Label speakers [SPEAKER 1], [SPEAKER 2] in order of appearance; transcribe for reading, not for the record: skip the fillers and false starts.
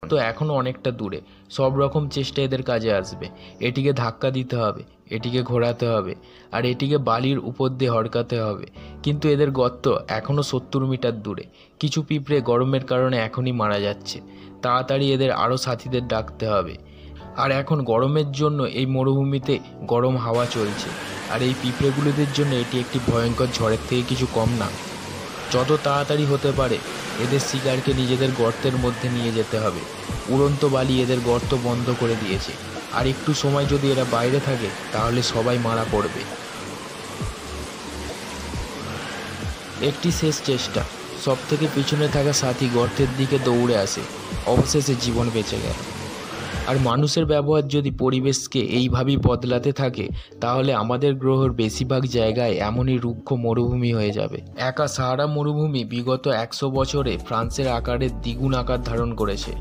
[SPEAKER 1] গর্ত এখনও অনেকটা দূরে। সব রকম চেষ্টা এদের কাজে আসবে। এটিকে ধাক্কা দিতে হবে, এটিকে ঘোরাতে হবে, আর এটিকে বালির উপর দিয়ে হড়কাতে হবে। কিন্তু এদের গর্ত এখনও 70 মিটার দূরে। কিছু পিঁপড়ে গরমের কারণে এখনই মারা যাচ্ছে। তাড়াতাড়ি এদের আরও সাথীদের ডাকতে হবে। আর এখন গরমের জন্য এই মরুভূমিতে গরম হাওয়া চলছে, আর এই পিঁপড়েগুলোদের জন্য এটি একটি ভয়ঙ্কর ঝড়ের থেকে কিছু কম না। যত তাড়াতাড়ি হতে পারে এদের শিকারকে নিজেদের গর্তের মধ্যে নিয়ে যেতে হবে। উড়ন্ত বালি এদের গর্ত বন্ধ করে দিয়েছে, আর একটু সময় যদি এরা বাইরে থাকে তাহলে সবাই মারা পড়বে। একটি শেষ চেষ্টা। সব থেকে পিছনে থাকা সাথী গর্তের দিকে দৌড়ে আসে। অবশেষে জীবন বেঁচে গেল। আর মানুষের ব্যবহার যদি পরিবেশকে এইভাবেই বদলাতে থাকে, তাহলে আমাদের গ্রহের বেশিরভাগ জায়গায় এমনই রুক্ষ মরুভূমি হয়ে যাবে। একা সাহারা মরুভূমি বিগত 100 বছরে ফ্রান্সের আকারের দ্বিগুণ আকার ধারণ করেছে।